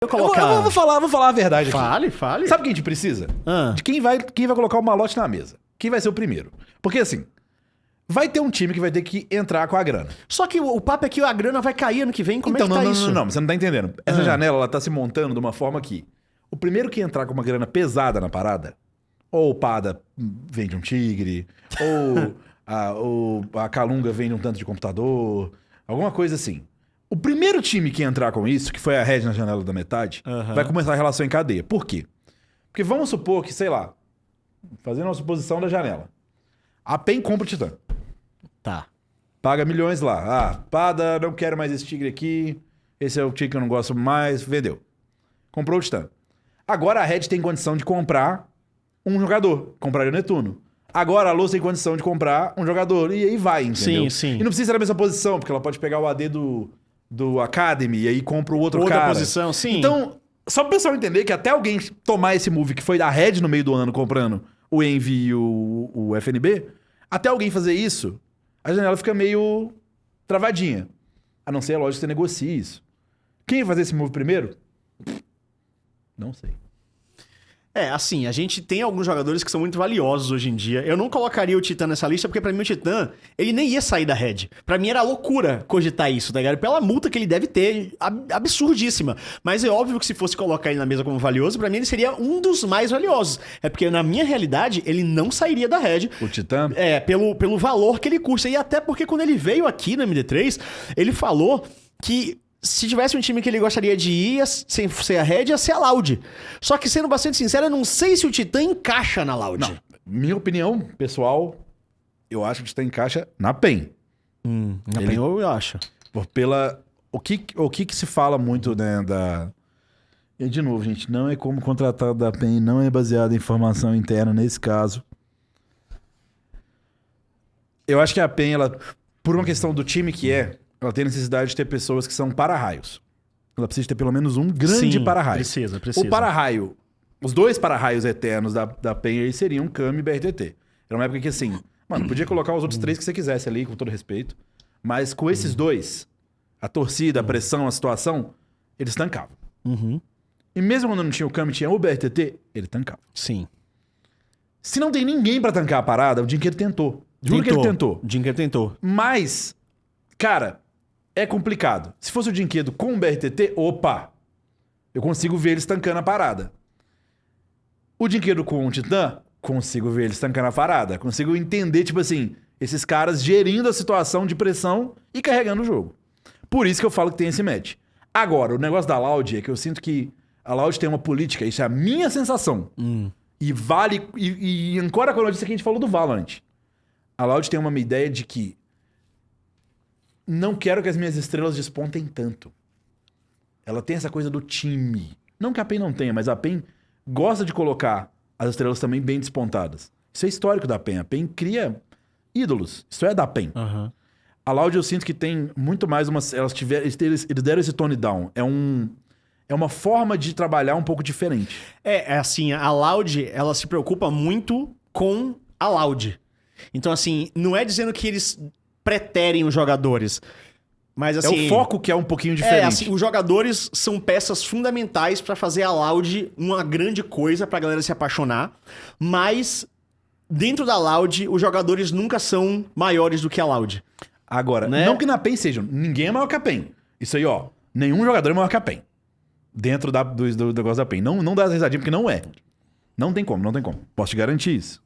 Eu vou falar a verdade aqui. Fale. Sabe o que a gente precisa? De quem vai colocar o malote na mesa. Quem vai ser o primeiro. Porque assim, vai ter um time que vai ter que entrar com a grana. Só que o papo é que a grana vai cair ano que vem. Como é que tá isso? Não, você não tá entendendo. Essa janela, ela tá se montando de uma forma que o primeiro que entrar com uma grana pesada na parada, ou o Pada vende um tigre, ou a Calunga vende um tanto de computador, alguma coisa assim. O primeiro time que entrar com isso, que foi a Red na janela da metade, vai começar a relação em cadeia. Por quê? Porque vamos supor que, sei lá, fazendo uma suposição da janela, a PEN compra o Titã. Tá. Paga milhões lá. Pada, não quero mais esse tigre aqui, esse é o tigre que eu não gosto mais, vendeu. Comprou o Titã. Agora a Red tem condição de comprar um jogador, comprar o Netuno. Agora a Luz tem condição de comprar um jogador, e aí vai, entendeu? Sim. E não precisa ser na mesma posição, porque ela pode pegar o AD do Academy e aí compra o outro Outra cara. posição, sim. Então, só pro pessoal entender que até alguém tomar esse move que foi da Red no meio do ano comprando o Envy e o FNB, até alguém fazer isso, a janela fica meio travadinha. A não ser, é lógico, que você negocie isso. Quem vai fazer esse move primeiro? Não sei. Assim, a gente tem alguns jogadores que são muito valiosos hoje em dia. Eu não colocaria o Titã nessa lista, porque pra mim o Titã, ele nem ia sair da Red. Pra mim era loucura cogitar isso, tá ligado? Pela multa que ele deve ter, absurdíssima. Mas é óbvio que se fosse colocar ele na mesa como valioso, pra mim ele seria um dos mais valiosos. É porque na minha realidade, ele não sairia da Red. O Titã? Pelo valor que ele custa. E até porque quando ele veio aqui na MD3, ele falou que se tivesse um time que ele gostaria de ir, sem ser a Red, ia ser a Loud. Só que, sendo bastante sincero, eu não sei se o Titã encaixa na Loud. Não. Minha opinião, pessoal, eu acho que o Titã encaixa na PEN. Na PEN eu acho. O que se fala muito, né, E de novo, gente, não é como contratado da PEN, não é baseado em informação interna nesse caso. Eu acho que a PEN, ela, por uma questão do time que ela tem necessidade de ter pessoas que são para-raios. Ela precisa ter pelo menos um grande para-raio. Precisa. O para-raio, os dois para-raios eternos da PEN aí seriam Kami e BRTT. Era uma época que assim, mano, podia colocar os outros três que você quisesse ali, com todo respeito. Mas com esses dois, a torcida, a pressão, a situação, eles tancavam. E mesmo quando não tinha o Kami, tinha o BRTT, ele tancava. Sim. Se não tem ninguém pra tancar a parada, o Dinqueiro tentou. Juro que ele tentou. O Dinquedo tentou. Mas, cara, é complicado. Se fosse o Dinquedo com o BRTT, opa! Eu consigo ver eles tancando a parada. O Dinquedo com o Titã, consigo ver eles tancando a parada. Consigo entender, tipo assim, esses caras gerindo a situação de pressão e carregando o jogo. Por isso que eu falo que tem esse match. Agora, o negócio da Loud é que eu sinto que a Loud tem uma política, isso é a minha sensação. E vale... E ancora com a notícia que a gente falou do Valorant. A Loud tem uma ideia de que não quero que as minhas estrelas despontem tanto. Ela tem essa coisa do time. Não que a PEN não tenha, mas a PEN gosta de colocar as estrelas também bem despontadas. Isso é histórico da PEN. A PEN cria ídolos. Isso é da PEN. A Loud eu sinto que tem muito mais uma... Eles deram esse tone down. É uma forma de trabalhar um pouco diferente. Assim, a Loud, ela se preocupa muito com a Loud. Então, assim, não é dizendo que eles preterem os jogadores, mas assim... É o foco que é um pouquinho diferente. Assim, os jogadores são peças fundamentais pra fazer a Loud uma grande coisa pra galera se apaixonar, mas dentro da Loud, os jogadores nunca são maiores do que a Loud. Agora, né? Não que na PEN sejam. Ninguém é maior que a PEN. Isso aí, ó. Nenhum jogador é maior que a PEN. Dentro do negócio da PEN. Não dá essa risadinha, porque não é. Não tem como. Posso te garantir isso.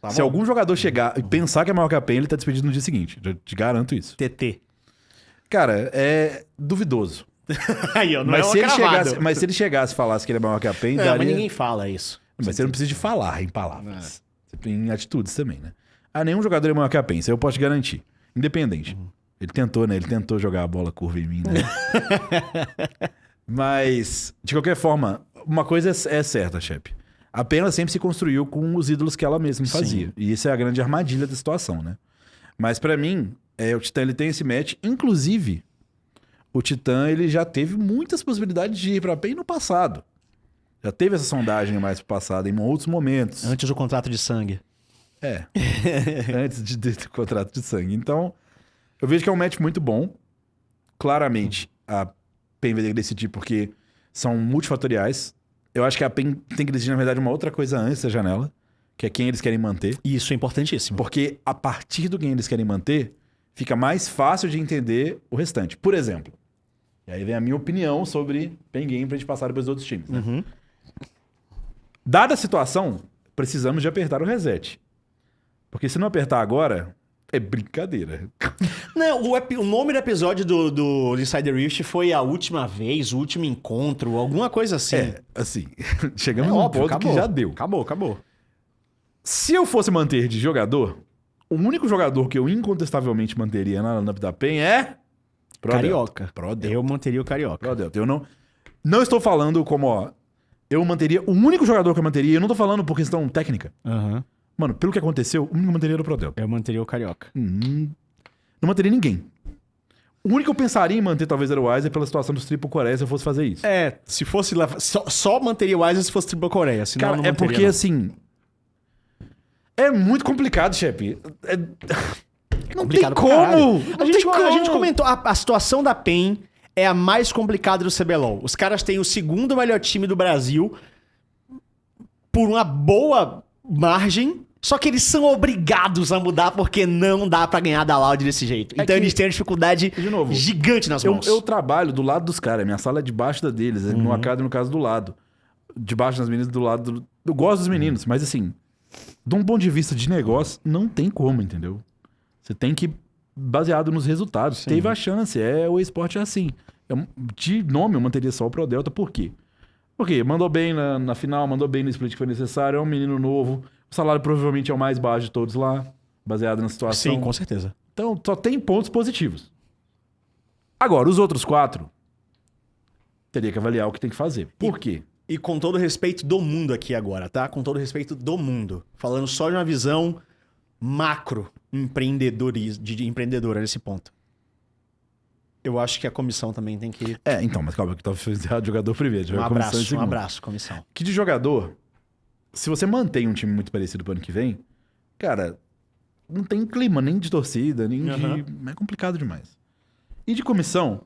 Tá Se bom? algum jogador chegar e pensar que é maior que a PEN, ele tá despedido no dia seguinte. Eu te garanto isso. TT. Cara, é duvidoso. Aí, ó, não Mas, é se uma ele cravada. chegasse, mas se ele chegasse e falasse que ele é maior que a PEN, Não, daria... mas ninguém fala isso. Mas você não precisa de falar em palavras. Você tem em atitudes também, né? Nenhum jogador é maior que a PEN. Isso eu posso te garantir. Independente. Ele tentou, né? Ele tentou jogar a bola curva em mim, né? Mas, de qualquer forma, uma coisa é certa, chefe. A PEN ela sempre se construiu com os ídolos que ela mesma fazia. E isso é a grande armadilha da situação, né? Mas pra mim, o Titã ele tem esse match. Inclusive, o Titã ele já teve muitas possibilidades de ir pra PEN no passado. Já teve essa sondagem mais pro passado, em outros momentos. Antes do contrato de sangue. Antes do contrato de sangue. Então, eu vejo que é um match muito bom. Claramente, a PEN vai ter que decidir, porque são multifatoriais. Eu acho que a PEN tem que decidir, na verdade, uma outra coisa antes da janela, que é quem eles querem manter. Isso é importantíssimo. Porque a partir do quem eles querem manter, fica mais fácil de entender o restante. Por exemplo, e aí vem a minha opinião sobre PEN Game pra gente passar depois dos outros times. Né? Uhum. Dada a situação, precisamos de apertar o reset. Porque se não apertar agora, é brincadeira. Não, o nome do episódio do Insider Rift foi A Última Vez, O Último Encontro, alguma coisa assim. Assim, chegamos num ponto acabou, que já deu. Acabou. Se eu fosse manter de jogador, o único jogador que eu incontestavelmente manteria na lineup da PEN é... Carioca. Prodelta. Eu manteria o Carioca. Prodelta. Eu não estou falando como, ó... Eu manteria... O único jogador que eu manteria, eu não tô falando por questão técnica. Uhum. Mano, pelo que aconteceu, o único que eu manteria era o Prodelta. Eu manteria o Carioca. Não manteria ninguém. O único que eu pensaria em manter talvez era o Weiser pela situação dos Triple Coreia se eu fosse fazer isso. É, se fosse lá... Só manteria o Weiser se fosse Triple Coreia, senão Cara, não é manteria, porque não. assim... É muito complicado, chefe. Não Complicado tem pra caralho. como! Não tem como! A gente comentou, a situação da PEN é a mais complicada do CBLOL. Os caras têm o segundo melhor time do Brasil por uma boa margem, só que eles são obrigados a mudar porque não dá pra ganhar da Loud desse jeito. Então eles têm uma dificuldade de novo, gigante nas mãos. Eu trabalho do lado dos caras, minha sala é debaixo da deles, no arcade no caso do lado. Debaixo das meninas, do lado... Eu gosto dos meninos, mas assim... De um ponto de vista de negócio, não tem como, entendeu? Você tem que, baseado nos resultados. Sim. Teve a chance, o esporte é assim. De nome, eu manteria só o Prodelta, por quê? Porque mandou bem na final, mandou bem no split que foi necessário, é um menino novo, o salário provavelmente é o mais baixo de todos lá, baseado na situação. Sim, com certeza. Então, só tem pontos positivos. Agora, os outros 4, teria que avaliar o que tem que fazer. Por quê? E com todo o respeito do mundo aqui agora, tá? Com todo o respeito do mundo. Falando só de uma visão macro de empreendedora nesse ponto. Eu acho que a comissão também tem que... Então, mas calma, que tava errado jogador primeiro. Um abraço, comissão. Que de jogador, se você mantém um time muito parecido pro ano que vem, cara, não tem clima nem de torcida, nem de... É complicado demais. E de comissão...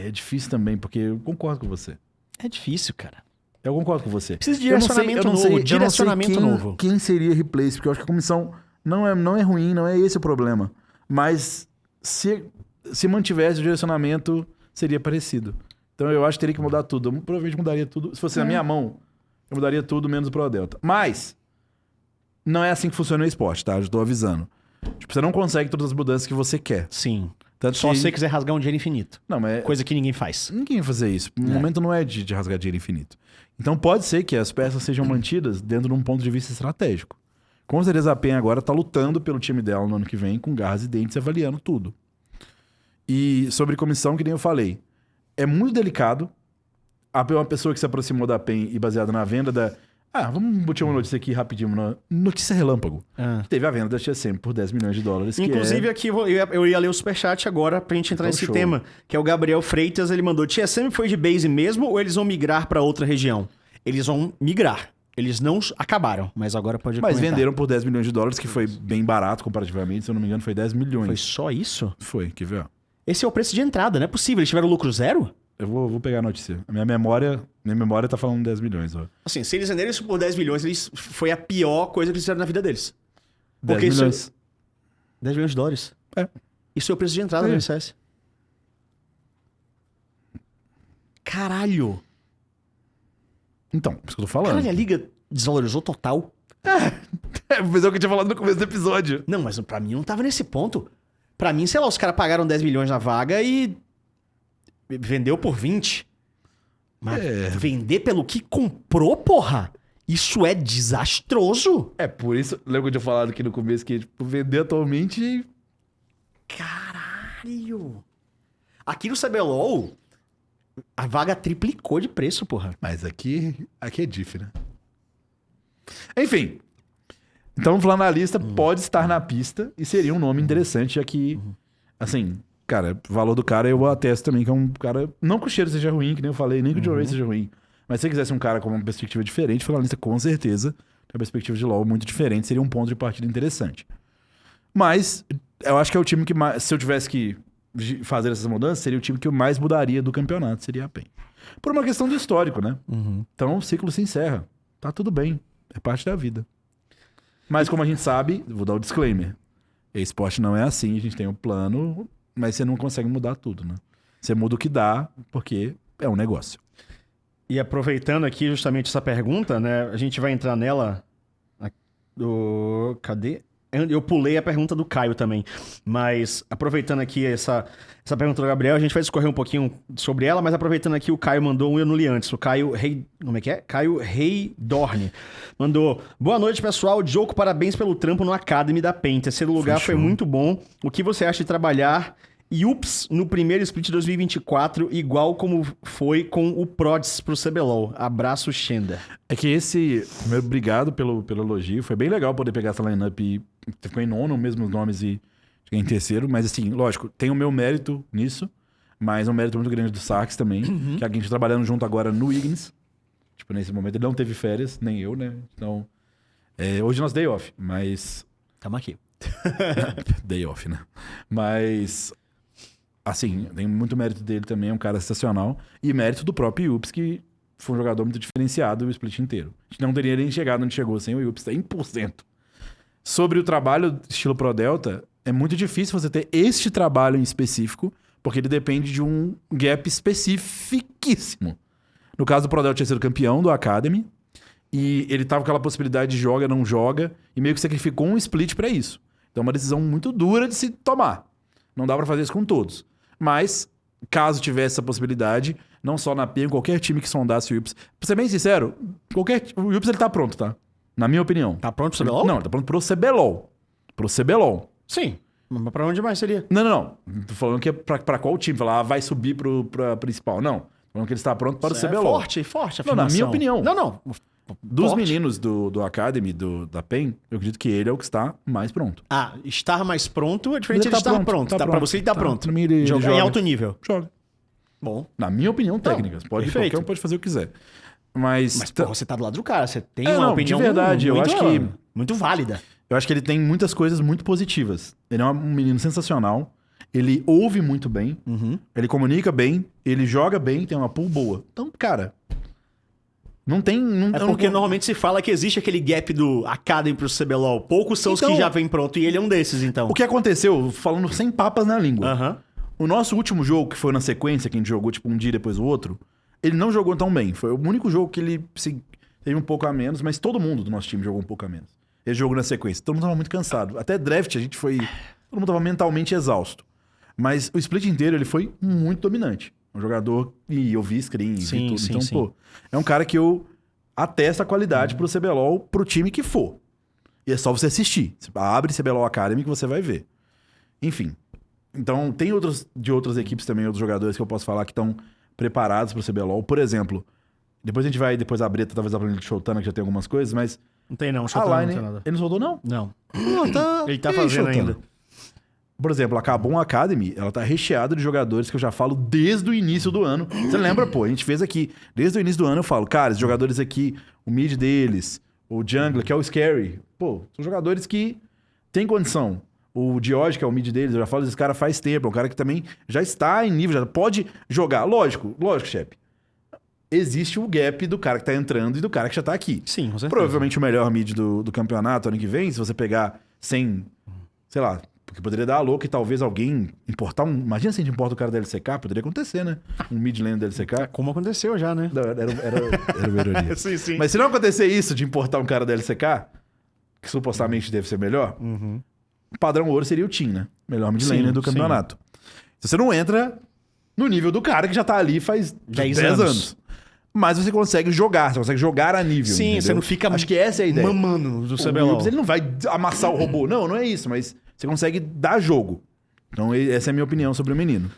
é difícil também, porque eu concordo com você. É difícil, cara. Eu concordo com você. Precisa de direcionamento novo. Direcionamento novo. Quem seria replace, porque eu acho que a comissão não é ruim, não é esse o problema. Mas se mantivesse o direcionamento, seria parecido. Então eu acho que teria que mudar tudo. Eu provavelmente mudaria tudo. Se fosse na minha mão, eu mudaria tudo menos o Prodelta. Mas não é assim que funciona o esporte, tá? Eu estou avisando. Tipo, você não consegue todas as mudanças que você quer. Sim. Tanto Só que... se você quiser rasgar um dinheiro infinito. Não, mas... Coisa que ninguém faz. Ninguém vai fazer isso. O momento não é de rasgar dinheiro infinito. Então pode ser que as peças sejam mantidas dentro de um ponto de vista estratégico. Com certeza a PEN agora tá lutando pelo time dela no ano que vem com garras e dentes, avaliando tudo. E sobre comissão, que nem eu falei, é muito delicado. A PEN é uma pessoa que se aproximou da PEN e baseada na venda da... vamos botar uma notícia aqui rapidinho. Notícia relâmpago. Teve a venda da TSM por 10 milhões de dólares. Inclusive, aqui eu ia ler o superchat agora pra gente entrar Então, nesse show. tema. Que é o Gabriel Freitas, ele mandou: TSM foi de base mesmo ou eles vão migrar pra outra região? Eles vão migrar. Eles não acabaram, mas agora pode Mas comentar. venderam por 10 milhões de dólares, que foi bem barato comparativamente. Se eu não me engano, foi 10 milhões. Foi só isso? Foi, quer ver? Ó. Esse é o preço de entrada, não é possível. Eles tiveram lucro zero? Eu vou pegar a notícia. A minha memória tá falando 10 milhões. Ó. Assim, se eles venderam isso por 10 milhões, foi a pior coisa que eles fizeram na vida deles. 10 Porque milhões. isso... 10 milhões de dólares? É. Isso é o preço de entrada do LCS. Caralho! Então, isso que eu tô falando. Caralho, a liga desvalorizou total. Mas é o que eu tinha falado no começo do episódio. Não, mas pra mim não tava nesse ponto. Pra mim, sei lá, os caras pagaram 10 milhões na vaga e vendeu por 20. Mas vender pelo que comprou, porra? Isso é desastroso. É por isso, lembra que eu tinha falado aqui no começo que tipo, vender atualmente... Caralho. Aqui no CBLOL, a vaga triplicou de preço, porra. Mas aqui é diff, né? Enfim. Então, vamos falar na lista, pode estar na pista e seria um nome interessante, já que, assim, cara, o valor do cara eu atesto também que é um cara... Não que o cheiro seja ruim, que nem eu falei, nem que o Joe Ray seja ruim. Mas se você quisesse um cara com uma perspectiva diferente, foi na lista com certeza. Tem uma perspectiva de LoL muito diferente, seria um ponto de partida interessante. Mas, eu acho que é o time que mais... Se eu tivesse que fazer essas mudanças, seria o time que eu mais mudaria do campeonato, seria a PEN. Por uma questão do histórico, né? Então o ciclo se encerra. Tá tudo bem. É parte da vida. Mas como a gente sabe, vou dar o disclaimer. Esporte não é assim, a gente tem um plano, mas você não consegue mudar tudo, né? Você muda o que dá, porque é um negócio. E aproveitando aqui justamente essa pergunta, né? A gente vai entrar nela... Cadê? Eu pulei a pergunta do Caio também. Mas aproveitando aqui essa pergunta do Gabriel, a gente vai discorrer um pouquinho sobre ela, mas aproveitando aqui, o Caio mandou um eu não li antes. O Caio Rei... Como é que é? Caio Rei Dorne. Mandou: boa noite, pessoal. Diogo, parabéns pelo trampo no Academy da PEN. Terceiro lugar foi muito bom. O que você acha de trabalhar Yups no primeiro split 2024, igual como foi com o Prods pro CBLOL? Abraço, Xenda. É que primeiro, obrigado pelo elogio. Foi bem legal poder pegar essa lineup e ficou em nono, mesmos nomes e cheguei em terceiro. Mas assim, lógico, tem o meu mérito nisso, mas é um mérito muito grande do Sarks também, que a gente tá trabalhando junto agora no Ignis. Tipo, nesse momento ele não teve férias, nem eu, né? Então, hoje nós day off, mas... Tamo aqui. Day off, né? Mas... Assim, tem muito mérito dele também, é um cara sensacional. E mérito do próprio Yups, que foi um jogador muito diferenciado o split inteiro. A gente não teria nem chegado onde chegou sem o Yups, 100%. Sobre o trabalho estilo Pro Delta, é muito difícil você ter este trabalho em específico, porque ele depende de um gap especificíssimo. No caso do Pro Delta, tinha sido campeão do Academy, e ele tava com aquela possibilidade de joga, não joga, e meio que sacrificou um split pra isso. Então é uma decisão muito dura de se tomar. Não dá pra fazer isso com todos. Mas, caso tivesse essa possibilidade, não só na PEN, qualquer time que sondasse o Yups. Pra ser bem sincero, o Yups ele tá pronto, tá? Na minha opinião. Tá pronto pro CBLOL? Não, ele tá pronto pro CBLOL. Pro CBLOL. Sim. Mas pra onde mais seria? Não. Tô falando que é pra qual time? Falar, vai subir pra principal. Não. Tô falando que ele está pronto para o CBLOL. Forte a Não, na minha opinião. Não. Dos Forte. meninos do Academy, da PEN, eu acredito que ele é o que está mais pronto. Ah, estar mais pronto é diferente Ele de estar pronto, pronto. Tá, pra você ele tá pronto. Pra mim, ele Jogar em joga. alto nível. Joga. Bom. Na minha opinião técnica. Perfeito. Qualquer um pode fazer o que quiser. Mas Pô, você tá do lado do cara. Você tem uma não, opinião de verdade, muito, eu acho que... muito válida. Eu acho que ele tem muitas coisas muito positivas. Ele é um menino sensacional. Ele ouve muito bem. Ele comunica bem. Ele joga bem. Tem uma pool boa. Então, cara... Não tem... É porque normalmente se fala que existe aquele gap do Academy pro CBLOL. Poucos são os que já vêm pronto e ele é um desses, então. O que aconteceu, falando sem papas na língua. Aham. O nosso último jogo, que foi na sequência, que a gente jogou tipo um dia depois do outro, ele não jogou tão bem. Foi o único jogo que ele teve um pouco a menos, mas todo mundo do nosso time jogou um pouco a menos. Ele jogou na sequência. Todo mundo tava muito cansado. Até draft a gente foi... Todo mundo tava mentalmente exausto. Mas o split inteiro ele foi muito dominante. Um jogador... E eu vi screen, vi tudo. Então, pô... É um cara que eu atesto a qualidade pro CBLOL, pro time que for. E é só você assistir. Você abre CBLOL Academy que você vai ver. Enfim... Então, tem de outras equipes também, outros jogadores que eu posso falar que estão preparados para o CBLOL. Por exemplo, depois a gente vai abrir talvez a planilha de Showtana, que já tem algumas coisas, mas... Não tem não, a Showtana Line, não tem nada. ele não soltou, não? Não. Tá, Ele tá fazendo Showtana. ainda. Por exemplo, a Kabum Academy, ela tá recheada de jogadores que eu já falo desde o início do ano. Você lembra, pô? A gente fez aqui. Desde o início do ano eu falo, cara, esses jogadores aqui, o mid deles, o jungler, que é o Scary, pô, são jogadores que têm condição. O Diog, que é o mid deles, eu já falo, esse cara faz tempo, é um cara que também já está em nível, já pode jogar. Lógico, chefe. Existe o gap do cara que tá entrando e do cara que já tá aqui. Sim, com certeza. Provavelmente o melhor mid do campeonato ano que vem, se você pegar sem, sei lá, porque poderia dar a louca e talvez alguém importar um... Imagina se a gente importa o cara da LCK, poderia acontecer, né? Um mid lane da LCK. Como aconteceu já, né? Não, era uma ironia. Sim. Mas se não acontecer isso de importar um cara da LCK, que supostamente deve ser melhor... Padrão ouro seria o Team, né? Melhor mid laner do campeonato. Se você não entra no nível do cara que já tá ali faz 10 anos. Mas você consegue jogar, você consegue jogar a nível. Sim, entendeu? você não fica Acho que essa é a ideia. mamando do O CBLOL. Yups, ele não vai amassar o robô. Não é isso, mas você consegue dar jogo. Então essa é a minha opinião sobre o menino.